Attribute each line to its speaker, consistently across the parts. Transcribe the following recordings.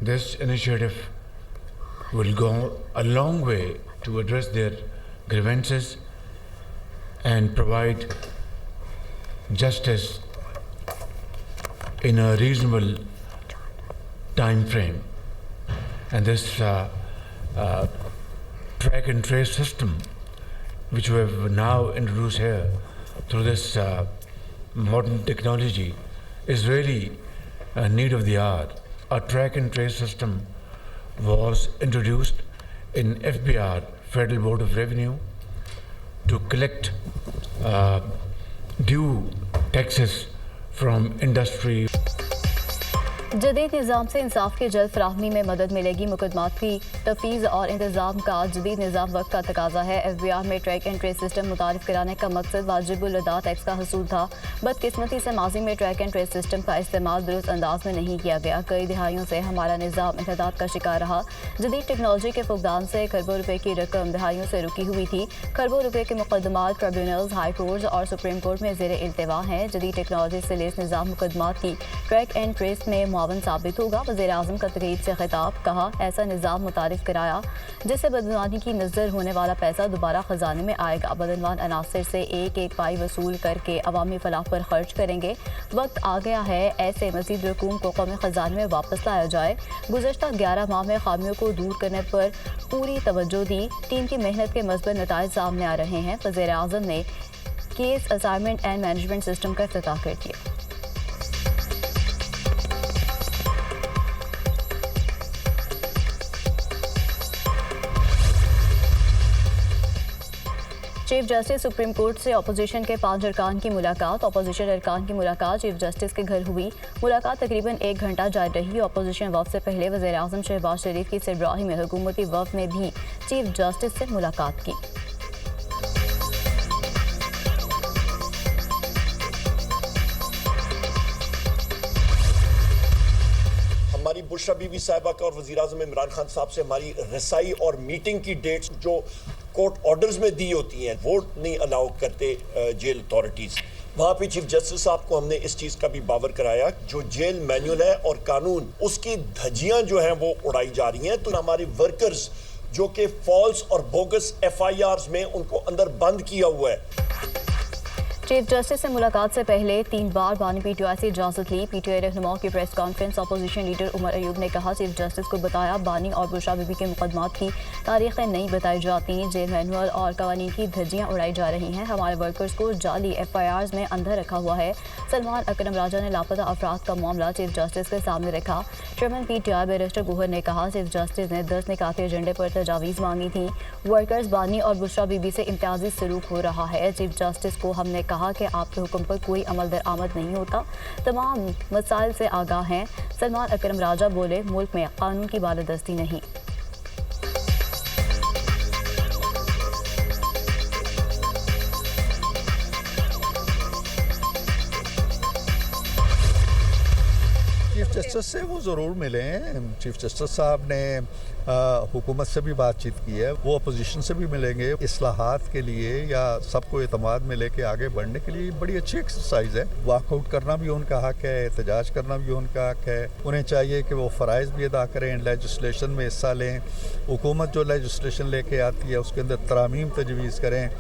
Speaker 1: This initiative will go a long way to address their grievances and provide justice in a reasonable time frame. And this track and trace system, which we have now introduced here through this modern technology, is really a need of the hour. A track and trace system was introduced in FBR, Federal Board of Revenue, to collect due taxes from industry.
Speaker 2: जदीद निज़ाम से इंसाफ की जल्द फराहमी में मदद मिलेगी। मुकदमात की तफवीज़ और इंतज़ाम का जदीद निज़ाम वक्त का तकाजा है। FBR में ट्रैक एंड ट्रेस सिस्टम मुतारिफ कराने का मकसद वाजिबुल अदा टैक्स का हसूल था। बदकिस्मती से माजी में ट्रैक एंड ट्रेस सिस्टम का इस्तेमाल दुरुस्त अंदाज में नहीं किया गया। कई दिहाइयों से हमारा निज़ाम इंहदाद का शिकार रहा। जदीद टेक्नोलॉजी के फुकदान से खरबों रुपए की रकम दिहाइयों से रुकी हुई थी। खरबों रुपए के मुकदमात ट्रिब्यूनल्स, हाई कोर्ट और सुप्रीम कोर्ट में ज़ेर इल्तिवा हैं। जदीद टेक्नोलॉजी से लेस निज़ाम मुकदमात की ट्रैक एंड ट्रेस में मुआवन साबित होगा। वज़ीर-ए-आज़म का तकरीब से खिताब, कहा ऐसा निज़ाम मुतारिफ कराया जिससे बदनामी की नज़र होने वाला पैसा दोबारा खजाने में आएगा। बदनवान अनासर से एक एक पाई वसूल करके अवामी फलाह पर खर्च करेंगे। वक्त आ गया है ऐसे मज़ीद रकूम को कौमी खजाने में वापस लाया जाए। गुज़श्ता 11 माह में खामियों को दूर करने पर पूरी तवज्जो दी। टीम की मेहनत के मज़बूत नताइज सामने आ रहे हैं। वज़ीर-ए-आज़म ने case assignment and management system का इफ्तिताह कर दिया। चीफ जस्टिस सुप्रीम कोर्ट से अपोजिशन के 5 अरकान की मुलाकात। अपोजिशन अरकान की मुलाकात चीफ जस्टिस के घर हुई। मुलाकात तकरीबन 1 घंटा जारी रही। अपोजिशन वफ़द से पहले वज़ीर-ए-आज़म शहबाज शरीफ की सरबराही में हुकूमती वफ़द ने भी चीफ जस्टिस से मुलाकात की।
Speaker 3: हमारी बुशरा बीबी साहिबा का और वज़ीर-ए-आज़म इमरान खान साहब से हमारी रसाई और मीटिंग की डेट्स जो कोर्ट ऑर्डर्स में दी होती हैं वो नहीं अलाउ करते जेल अथॉरिटीज़। वहाँ पे चीफ जस्टिस साहब को हमने इस चीज़ का भी बावर कराया, जो जेल मैनुअल है और कानून उसकी धज्जियाँ जो हैं वो उड़ाई जा रही हैं। तो हमारे वर्कर्स जो कि फॉल्स और बोगस FIRs में उनको अंदर बंद किया हुआ है।
Speaker 2: चीफ जस्टिस से मुलाकात से पहले 3 बार बानी PTI से इजाज़त ली। PTI रहनुमाओं की press conference. Opposition leader Omar Ayub ने कहा चीफ जस्टिस को बताया बानी और बुशरा बीबी के मुकदमात की तारीखें नहीं बताई जाती। जेल मैनुअल और कवानीन की धज्जियाँ उड़ाई जा रही हैं। हमारे वर्कर्स को जाली FIRs में अंदर रखा हुआ है। सलमान अकरम राजा ने लापता अफराद का मामला चीफ जस्टिस के सामने रखा। चेयरमैन PTI बैरिस्टर गोहर ने कहा चीफ जस्टिस ने 10 निकाती एजेंडे पर तजावीज़ मांगी थी। वर्कर्स बानी और बुशरा बीबी से इम्तियाजी सलूक हो रहा है। चीफ जस्टिस को हमने कहा कि आपके हुक्म पर कोई अमल दरामद नहीं होता, तमाम मसाइल से आगाह हैं। सलमान अकरम राजा बोले मुल्क में कानून की बालादस्ती नहीं।
Speaker 4: चीफ जस्टिस से वो ज़रूर मिले हैं। चीफ जस्टिस साहब ने हुकूमत से भी बातचीत की है। वो अपोजिशन से भी मिलेंगे। इस्लाहात के लिए या सबको एतमाद में लेके आगे बढ़ने के लिए बड़ी अच्छी एक्सरसाइज है। वॉकआउट करना भी उनका हक है, एहतजाज करना भी उनका हक है। उन्हें चाहिए कि वो फ़राइज़ भी अदा करें, लेजिस्लेशन में हिस्सा लें। हुकूमत जो लेजिस्लेशन लेके आती है उसके अंदर तरामीम तजवीज़ करें।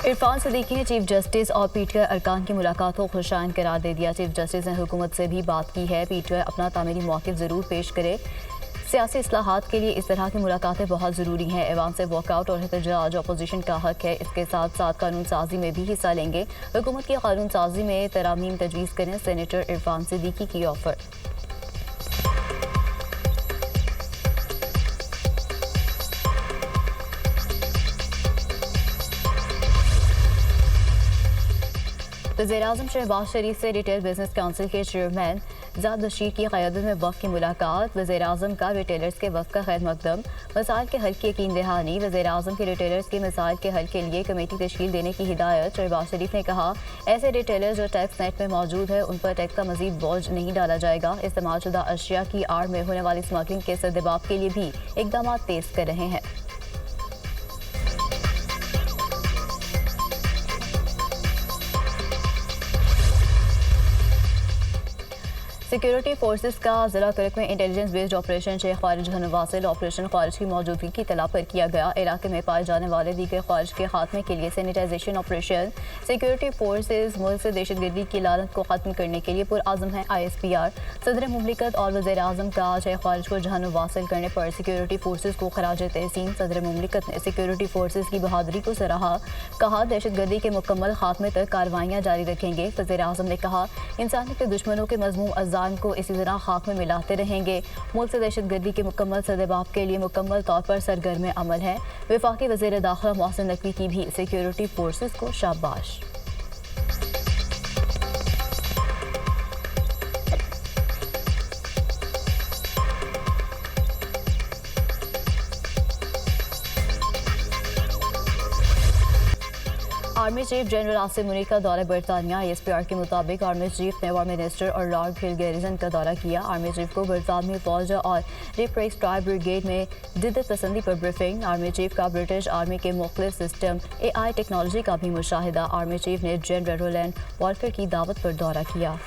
Speaker 2: इरफान सदीकी ने चीफ जस्टिस और PTI अरकान की मुलाकात को खुशाइन करार दे दिया। चीफ जस्टिस ने हुकूमत से भी बात की है PTI अपना तामीरी मौक़िफ़ ज़रूर पेश करे। सियासी इस्लाहात के लिए इस तरह की मुलाकातें बहुत ज़रूरी हैं। ऐवान से वॉकआउट और एहतजाज अपोजिशन का हक है। इसके साथ साथ कानून साजी में भी हिस्सा लेंगे। हुकूमत की कानून साजी में तरामीम तजवीज़ करें। सेनेटर इरफान सदीकी की ऑफर। वज़ीर-ए-आज़म शहबाज शरीफ से रिटेल बिजनेस काउंसिल के चेयरमैन ज़ाद बशीर की क़यादत में वफ़द की मुलाकात। वज़ीर-ए-आज़म का रिटेलर्स के वफ़द का खैर मकदम। मसाइल के हल की यकीन दहानी। वज़ीर-ए-आज़म के रिटेलर्स के मसाइल के हल के लिए कमेटी तश्कील देने की हिदायत। शहबाज शरीफ ने कहा ऐसे रिटेलर्स जो टैक्स नेट में मौजूद है उन पर टैक्स का मज़ीद बोझ नहीं डाला जाएगा। इस्तेमालशुदा अशिया की आड़ में होने वाली स्मगलिंग के सद्दबाब के लिए भी इक़दाम तेज़ कर रहे हैं। सिक्योरिटी फोर्सेस का जिला करक में इंटेलिजेंस बेस्ड ऑपरेशन शेख खारिज वासिल ऑपरेशन खारिज की मौजूदगी की तला पर किया गया। इलाके में पाए जाने वाले दीगर खारिज के खात्मे के लिए सैनिटाइजेशन ऑपरेशन। सिक्योरिटी फोर्सेस मुल्क से दहशतगर्दी की लानत को खत्म करने के लिए पुरआज़म है। ISPR सदर मुमलिकत और वज़ीर आज़म का शेख खारिज को जहान वासिल करने पर सिक्योरिटी फोर्सेस को खराज तहसीन। सदर मुमलिकत ने सिक्योरिटी फोर्सेस की बहादुरी को सराहा। कहा दहशतगर्दी के मुकम्मल खात्मे तक कार्रवाइयाँ जारी रखेंगे। वज़ीर आज़म ने कहा इंसानियत के दुश्मनों के मज़मूम अज़ाम को इसी तरह खाक में मिलाते रहेंगे। मुल्क से दहशतगर्दी के मुकम्मल सदेबाब के लिए मुकम्मल तौर पर सरगर्म अमल है। वफाकी वज़ीर दाखिला मोहसिन नकवी की भी सिक्योरिटी फोर्सेस को शाबाश। Army chief general Asim Munir का दौरा बरतानिया। ISPR के मुताबिक आर्मी चीफ ने वॉर मिनिस्टर और लॉर्ड हिल गैरिजन का दौरा किया। आर्मी चीफ को बरतानवी फौज और रिप्रेस ट्राई ब्रिगेड में जिद्दत पसंदी पर ब्रीफिंग। आर्मी चीफ का ब्रिटिश आर्मी के मुख्तलिफ सिस्टम AI टेक्नोलॉजी का भी मुशाहिदा। आर्मी चीफ ने जनरल रोलैंड वॉल्कर की दावत पर दौरा किया।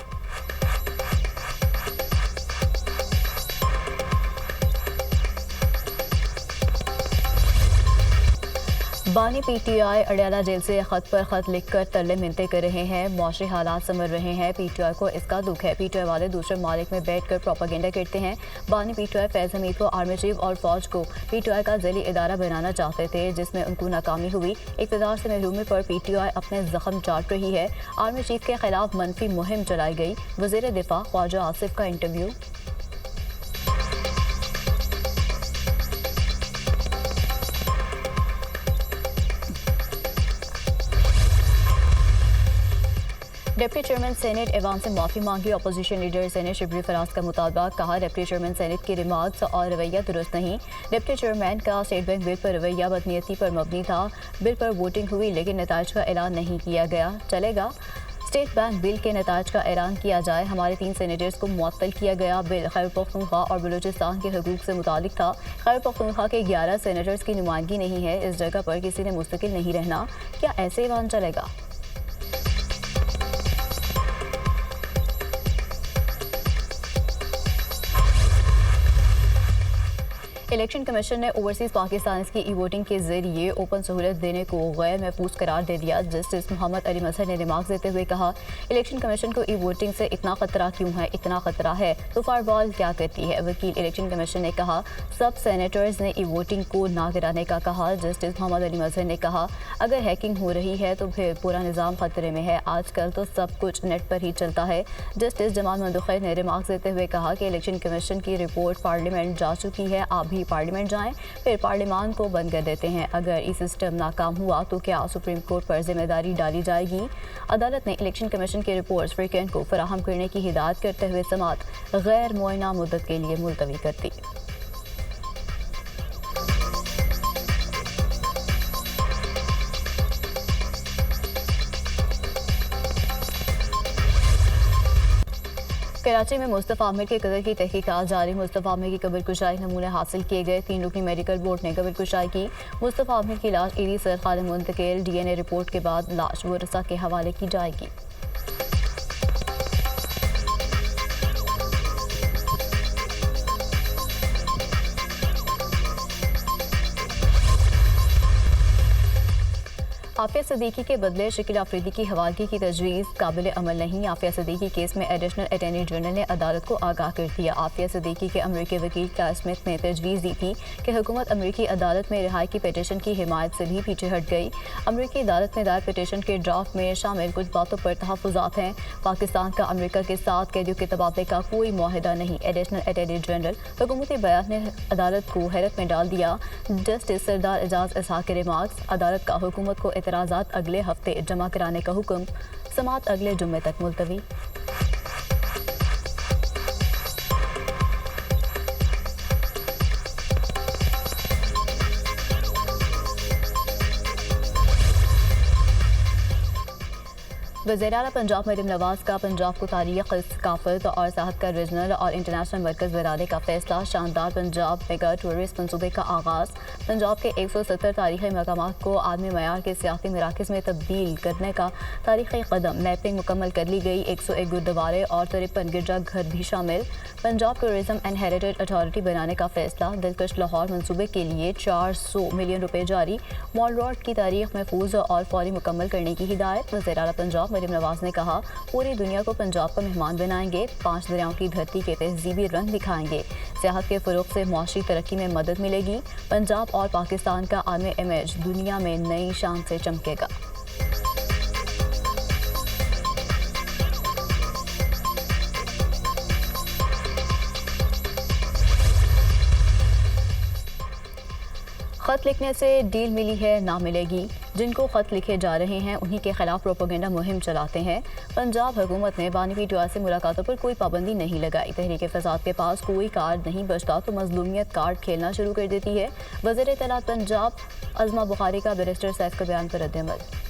Speaker 2: बानी PTI अडयाला जेल से खत पर खत लिखकर तरले मिनते कर रहे हैं। मौशरी हालात समझ रहे हैं। PTI को इसका दुख है। PTI वाले दूसरे मालिक में बैठकर प्रोपागेंडा करते हैं। बानी PTI फैज़ हमीद को आर्मी चीफ और फौज को PTI का ज़ैली इदारा बनाना चाहते थे, जिसमें उनको नाकामी हुई। इक़्तिदार से महरूमी पर PTI अपने जख्म चाट रही है। आर्मी चीफ के खिलाफ मनफी मुहिम चलाई गई। वज़ीर दिफा ख्वाजा आसिफ का इंटरव्यू। डिप्टी चेयरमैन सेनेट ऐवान से माफ़ी मांगी। Opposition leader senate Shibli Faraz का मुतालबा। कहा डिप्टी चेयरमैन सेनेट की रिमार्क्स और रवैया दुरुस्त नहीं। डिप्टी चेयरमैन का स्टेट बैंक बिल पर रवैया बदनीयती पर मबनी था। बिल पर वोटिंग हुई लेकिन नताइज का ऐलान नहीं किया गया। चलेगा स्टेट बैंक बिल के नताइज का ऐलान किया जाए। हमारे 3 सेनेटर्स को मुअत्तल किया गया। बिल खैबर पख्तूनख्वा और बलूचिस्तान के हकूक़ से मुतालिक था। खैबर पख्तूनख्वा के 11 सेनेटर्स की नुमाइंदगी नहीं है। इस जगह पर किसी ने मुस्तकिल नहीं रहना। क्या ऐसे ऐवान चलेगा? इलेक्शन कमीशन ने ओवरसीज़ पाकिस्तानीज़ की ई-वोटिंग के जरिए ओपन सहूलत देने को गैर महफूज करार दे दिया। जस्टिस मोहम्मद अली मजहर ने रिमार्क देते हुए कहा इलेक्शन कमीशन को ई-वोटिंग से इतना खतरा क्यों है? इतना खतरा है तो फायरवॉल क्या करती है? वकील इलेक्शन कमीशन ने कहा सब सेनेटर्स ने ई-वोटिंग को ना कराने का कहा। जस्टिस मोहम्मद अली मजहर ने कहा अगर हैकिंग हो रही है तो फिर पूरा निज़ाम खतरे में है। आजकल तो सब कुछ नेट पर ही चलता है। जस्टिस जमाल मंदुखैर ने रिमार्क देते हुए कहा कि इलेक्शन कमीशन की रिपोर्ट पार्लियामेंट जा चुकी है। आप भी पार्लियामेंट जाएं, फिर पार्लियामान को बंद कर देते हैं। अगर ये सिस्टम नाकाम हुआ तो क्या सुप्रीम कोर्ट पर जिम्मेदारी डाली जाएगी? अदालत ने इलेक्शन कमीशन की रिपोर्ट्स फ्रीक्वेंट को फराहम करने की हिदायत करते हुए समात गैर मुआयना मुद्दत के लिए मुलतवी कर दी। कराची में मुस्तफ़ा आमिर के कत्ल की तहकीकात जारी। मुस्तफ़ा आमिर की कब्र कुशाई नमूने हासिल किए गए। 3 रुकनी मेडिकल बोर्ड ने कब्र कुशाई की। मुस्तफ़ा आमिर की लाश ईडी सरखाने मुंतकिल। DNA रिपोर्ट के बाद लाश वरसा के हवाले की जाएगी। आफिया सदीकी के बदले शकील अफरीदी की हवालगी की तजवीज़ काबिल अमल नहीं। आफिया सदीकी केस में एडिशनल अटॉर्नी जनरल ने अदालत को आगाह कर दिया। आफिया सदीकी के अमरीकी वकील क्लास स्मिथ ने तजवीज़ दी थी कि हुकूमत अमरीकी अदालत में रिहाई की पिटीशन की हिमायत से भी पीछे हट गई। अमरीकी अदालत में दायर पिटीशन के ड्राफ्ट में शामिल कुछ बातों पर तहफ़्फ़ुज़ात हैं। पाकिस्तान का अमरीका के साथ कैदियों के तबादले का कोई मुआहिदा नहीं। एडिशनल अटॉर्नी जनरल हुकूमती बयान ने अदालत को हैरत में डाल दिया। जस्टिस सरदार एजाज इसहाक के रिमार्क्स। अदालत का हुकूमत को एतराज़ात अगले हफ्ते जमा कराने का हुक्म। समात अगले जुम्मे तक मुलतवी। वज़ीर-ए-आला पंजाब मरीम नवाज का पंजाब को तारीख, सकाफत और साहत का रीजनल और इंटरनेशनल मरकज़ बनाने का फैसला। शानदार पंजाब मेगा टूरिस्ट मनसूबे का आगाज़। पंजाब के 170 तारीख़ी मकामात को आलमी मयार के सियासी मराकज़ में तब्दील करने का तारीख़ी कदम। मैपिंग मुकम्मल कर ली गई। 101 गुरुद्वारे और 53 गिरजाघर भी शामिल। Punjab tourism and heritage authority बनाने का फैसला। दिलकश लाहौर मनसूबे के लिए 400 मिलियन रुपए जारी। मॉल रोड की तारीख महफूज और फौरी मुकम्मल करने की हिदायत। वज़ीर-ए-आला पंजाब मरीम नवाज ने कहा, पूरी दुनिया को पंजाब का मेहमान बनाएंगे। 5 दरियाओं की धरती के तहजीबी रंग दिखाएंगे। सियाहत के फ़रोग़ से मुआशी तरक्की में मदद मिलेगी। पंजाब और पाकिस्तान का आलमी इमेज दुनिया में नई शान से चमकेगा। खत लिखने से डील मिली है ना मिलेगी। जिनको खत लिखे जा रहे हैं उन्हीं के खिलाफ प्रोपेगेंडा मुहिम चलाते हैं। पंजाब हुकूमत ने बानी पीटीआई से मुलाकातों पर कोई पाबंदी नहीं लगाई। तहरीक फसाद के पास कोई कार्ड नहीं बचता तो मजलूमियत कार्ड खेलना शुरू कर देती है। वज़ीर इत्तलात पंजाब अज़मा बुखारी का बैरिस्टर सैफ के बयान पर रद्द-ए-अमल।